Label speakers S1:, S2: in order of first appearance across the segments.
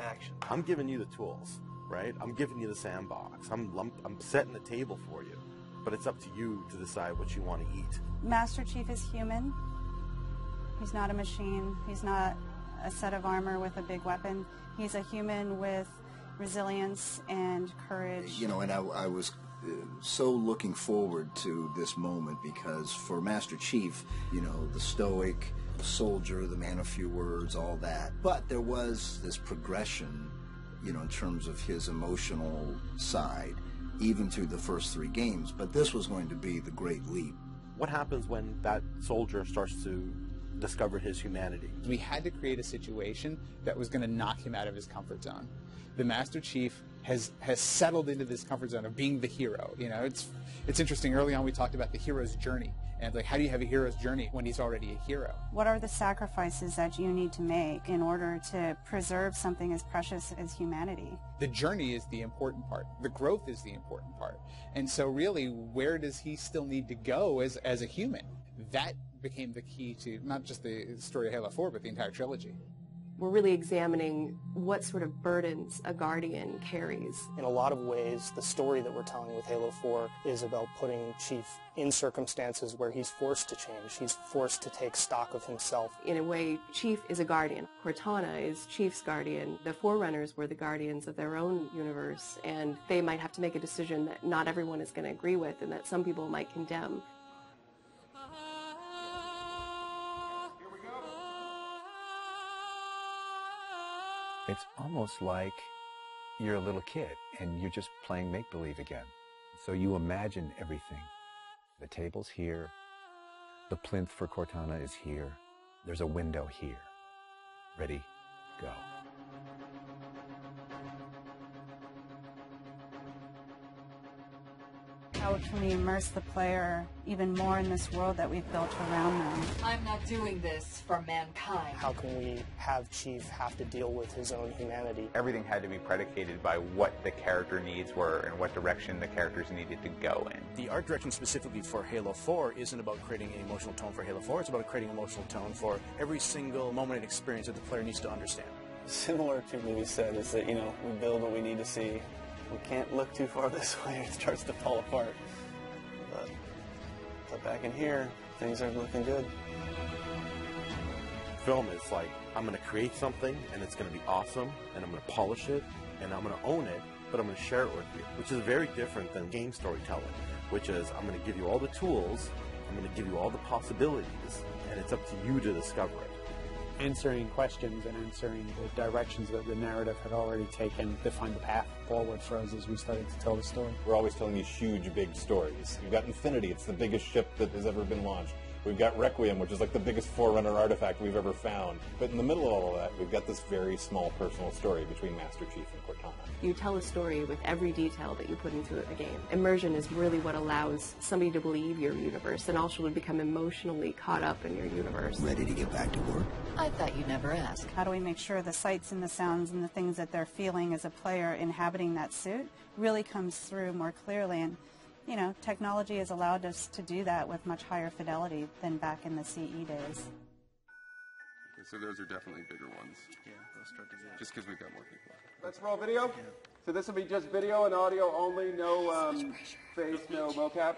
S1: action.
S2: I'm giving you the tools, right? I'm giving you the sandbox. I'm setting the table for you. But it's up to you to decide what you want to eat.
S3: Master Chief is human. He's not a machine. He's not a set of armor with a big weapon. He's a human with resilience and courage.
S4: You know, and I was so looking forward to this moment because for Master Chief, you know, the stoic soldier, the man of few words, all that. But there was this progression, you know, in terms of his emotional side, even through the first 3 games. But this was going to be the great leap.
S2: What happens when that soldier starts to discover his humanity?
S5: We had to create a situation that was going to knock him out of his comfort zone. The Master Chief has settled into this comfort zone of being the hero. You know, it's interesting. Early on, we talked about the hero's journey, and like, how do you have a hero's journey when he's already a hero?
S3: What are the sacrifices that you need to make in order to preserve something as precious as humanity?
S5: The journey is the important part. The growth is the important part. And so, really, where does he still need to go as a human? That became the key to not just the story of Halo 4, but the entire trilogy.
S6: We're really examining what sort of burdens a Guardian carries.
S1: In a lot of ways, the story that we're telling with Halo 4 is about putting Chief in circumstances where he's forced to change. He's forced to take stock of himself.
S6: In a way, Chief is a Guardian. Cortana is Chief's Guardian. The Forerunners were the Guardians of their own universe, and they might have to make a decision that not everyone is going to agree with and that some people might condemn.
S7: It's almost like you're a little kid and you're just playing make-believe again. So you imagine everything. The table's here. The plinth for Cortana is here. There's a window here. Ready, go.
S3: How can we immerse the player even more in this world that we've built around them?
S8: I'm not doing this for mankind.
S1: How can we have Chief have to deal with his own humanity?
S9: Everything had to be predicated by what the character needs were and what direction the characters needed to go in.
S10: The art direction specifically for Halo 4 isn't about creating an emotional tone for Halo 4, it's about creating an emotional tone for every single moment and experience that the player needs to understand.
S11: Similar to what we said is that, you know, we build what we need to see. We can't look too far this way, it starts to fall apart. But back in here, things are looking good.
S2: Film is like, I'm going to create something, and it's going to be awesome, and I'm going to polish it, and I'm going to own it, but I'm going to share it with you, which is very different than game storytelling, which is I'm going to give you all the tools, I'm going to give you all the possibilities, and it's up to you to discover it.
S12: Answering questions and answering the directions that the narrative had already taken defined the path forward for us as we started to tell the story.
S13: We're always telling these huge, big stories. You've got Infinity, it's the biggest ship that has ever been launched. We've got Requiem, which is like the biggest Forerunner artifact we've ever found. But in the middle of all of that, we've got this very small personal story between Master Chief and Cortana.
S6: You tell a story with every detail that you put into a game. Immersion is really what allows somebody to believe your universe and also to become emotionally caught up in your universe.
S4: Ready to get back to work?
S8: I thought you'd never ask.
S3: How do we make sure the sights and the sounds and the things that they're feeling as a player inhabiting that suit really comes through more clearly? And you know, technology has allowed us to do that with much higher fidelity than back in the CE days.
S14: Okay, so those are definitely bigger ones. Yeah, those start to get. Just because we've got more people.
S15: Let's roll video. Yeah. So this will be just video and audio only, no face, no mocap.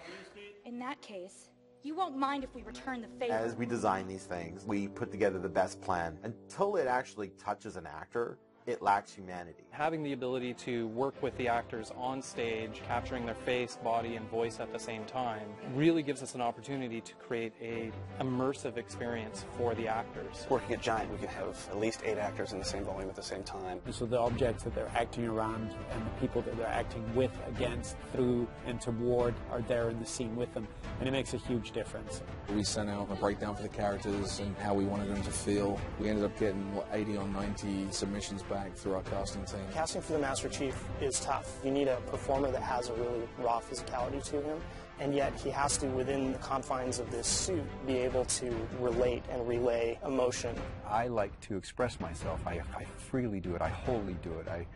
S16: In that case, you won't mind if we return the favor.
S2: As we design these things, we put together the best plan. Until it actually touches an actor, it lacks humanity.
S17: Having the ability to work with the actors on stage, capturing their face, body, and voice at the same time, really gives us an opportunity to create a immersive experience for the actors.
S11: Working at Giant, we can have at least 8 actors in the same volume at the same time.
S12: And so the objects that they're acting around and the people that they're acting with, against, through, and toward are there in the scene with them, and it makes a huge difference.
S18: We sent out a breakdown for the characters and how we wanted them to feel. We ended up getting, 80 or 90 submissions back through our casting team.
S1: Casting for the Master Chief is tough. You need a performer that has a really raw physicality to him, and yet he has to, within the confines of this suit, be able to relate and relay emotion.
S7: I like to express myself. I freely do it. I wholly do it. I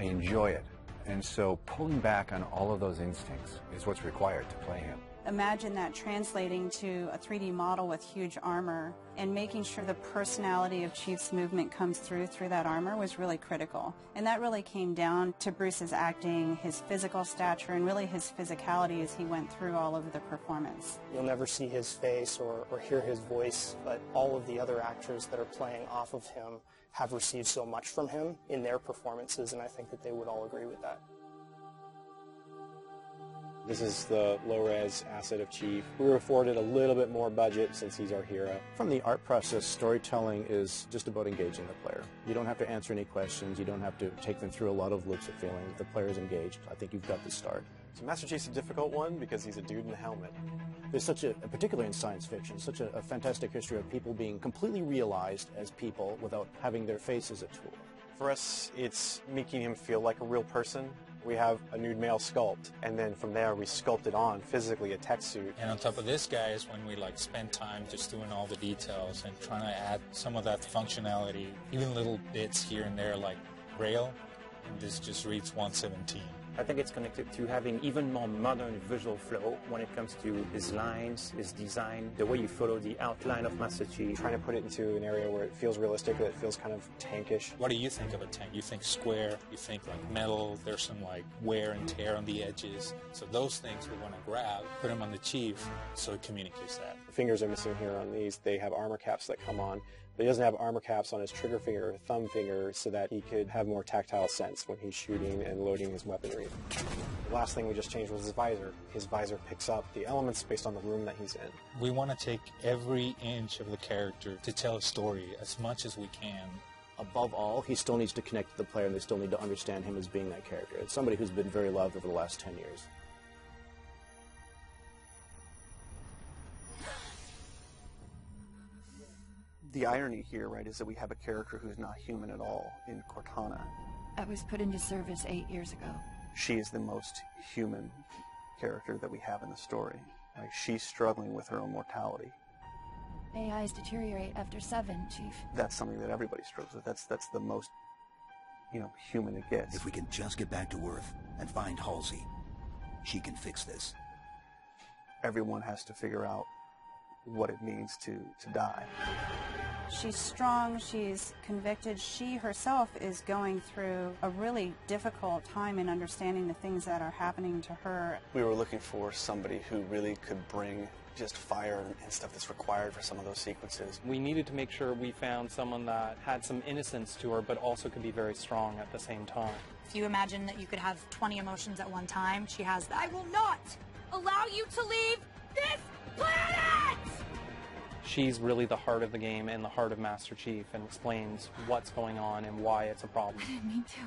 S7: enjoy it. And so pulling back on all of those instincts is what's required to play him.
S3: imagine that translating to a 3D model with huge armor and making sure the personality of Chief's movement comes through that armor was really critical. And that really came down to Bruce's acting, his physical stature, and really his physicality as he went through all of the performance.
S1: You'll never see his face or hear his voice, but all of the other actors that are playing off of him have received so much from him in their performances, and I think that they would all agree with that.
S10: This is the low-res asset of Chief. We were afforded a little bit more budget since he's our hero. From the art process, storytelling is just about engaging the player. You don't have to answer any questions. You don't have to take them through a lot of loops of feeling. The player's engaged. I think you've got the start. So Master Chief's a difficult one because he's a dude in a helmet. There's such a, particularly in science fiction, such a fantastic history of people being completely realized as people without having their face as a tool. For us, it's making him feel like a real person. We have a nude male sculpt, and then from there we sculpt it on physically a tech suit.
S19: And on top of this, guys, when we spend time just doing all the details and trying to add some of that functionality, even little bits here and there like Braille, and this just reads 117.
S20: I think it's connected to having even more modern visual flow when it comes to his lines, his design, the way you follow the outline of Master Chief.
S10: Trying to put it into an area where it feels realistic, that it feels kind of tankish.
S19: What do you think of a tank? You think square, you think like metal, there's some like wear and tear on the edges. So those things we want to grab, put them on the Chief so it communicates that.
S10: The fingers are missing here on these. They have armor caps that come on. But he doesn't have armor caps on his trigger finger or thumb finger so that he could have more tactile sense when he's shooting and loading his weaponry. The last thing we just changed was his visor. His visor picks up the elements based on the room that he's in.
S19: We want to take every inch of the character to tell a story as much as we can.
S10: Above all, he still needs to connect to the player and they still need to understand him as being that character. It's somebody who's been very loved over the last 10 years.
S21: The irony here, right, is that we have a character who's not human at all in Cortana.
S22: I was put into service 8 years ago.
S21: She is the most human character that we have in the story. Right? She's struggling with her own mortality.
S22: AIs deteriorate after 7, Chief.
S21: That's something that everybody struggles with. That's the most, human it gets.
S23: If we can just get back to Earth and find Halsey, she can fix this.
S21: Everyone has to figure out what it means to die.
S3: She's strong, she's convicted. She herself is going through a really difficult time in understanding the things that are happening to her.
S21: We were looking for somebody who really could bring just fire and stuff that's required for some of those sequences.
S17: We needed to make sure we found someone that had some innocence to her, but also could be very strong at the same time.
S16: If you imagine that you could have 20 emotions at one time, she has that. I will not allow you to leave this planet!
S17: She's really the heart of the game and the heart of Master Chief and explains what's going on and why it's a problem.
S22: I didn't mean to.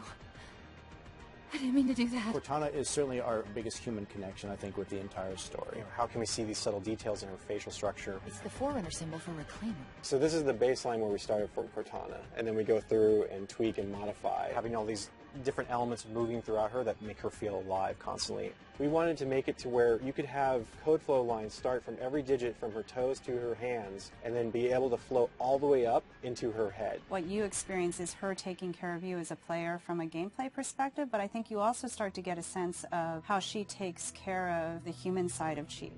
S22: I didn't mean to do that.
S10: Cortana is certainly our biggest human connection, I think, with the entire story. How can we see these subtle details in her facial structure?
S8: It's the Forerunner symbol for Reclaimer.
S10: So this is the baseline where we started for Cortana, and then we go through and tweak and modify, having all these different elements moving throughout her that make her feel alive constantly. We wanted to make it to where you could have code flow lines start from every digit from her toes to her hands and then be able to flow all the way up into her head.
S3: What you experience is her taking care of you as a player from a gameplay perspective, but I think you also start to get a sense of how she takes care of the human side of Chief.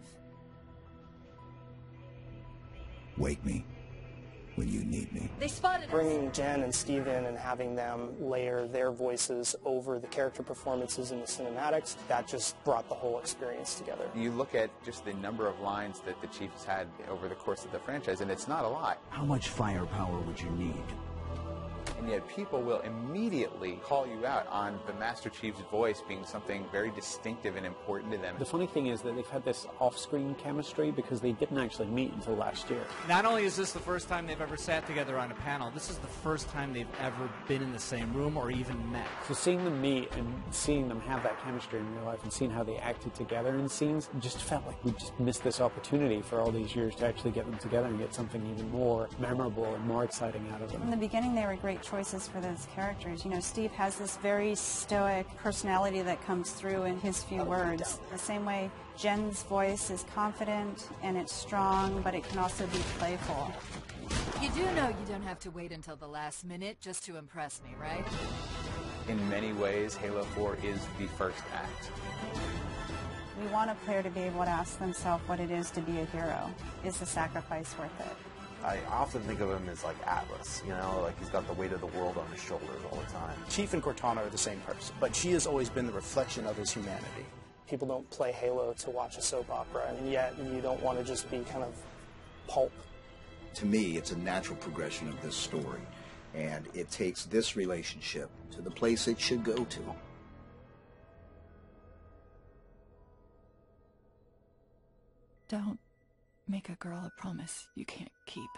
S23: Wake me when you need me.
S16: They spotted us.
S1: Bringing Jen and Steve in and having them layer their voices over the character performances in the cinematics, that just brought the whole experience together.
S9: You look at just the number of lines that the Chief has had over the course of the franchise, and it's not a lot.
S23: How much firepower would you need?
S9: And yet people will immediately call you out on the Master Chief's voice being something very distinctive and important to them.
S12: The funny thing is that they've had this off-screen chemistry because they didn't actually meet until last year.
S24: Not only is this the first time they've ever sat together on a panel, this is the first time they've ever been in the same room or even met.
S12: So seeing them meet and seeing them have that chemistry in real life and seeing how they acted together in scenes, just felt like we just missed this opportunity for all these years to actually get them together and get something even more memorable and more exciting out of them.
S3: In the beginning, they were great choices for those characters. Steve has this very stoic personality that comes through in his few words. The same way Jen's voice is confident and it's strong, but it can also be playful.
S8: You do know you don't have to wait until the last minute just to impress me, right?
S9: In many ways, Halo 4 is the first act.
S3: We want a player to be able to ask themselves what it is to be a hero. Is the sacrifice worth it?
S2: I often think of him as like Atlas, you know, like he's got the weight of the world on his shoulders all the time.
S1: Chief and Cortana are the same person, but she has always been the reflection of his humanity. People don't play Halo to watch a soap opera, and yet you don't want to just be kind of pulp.
S23: To me, it's a natural progression of this story, and it takes this relationship to the place it should go to.
S22: Don't make a girl a promise you can't keep.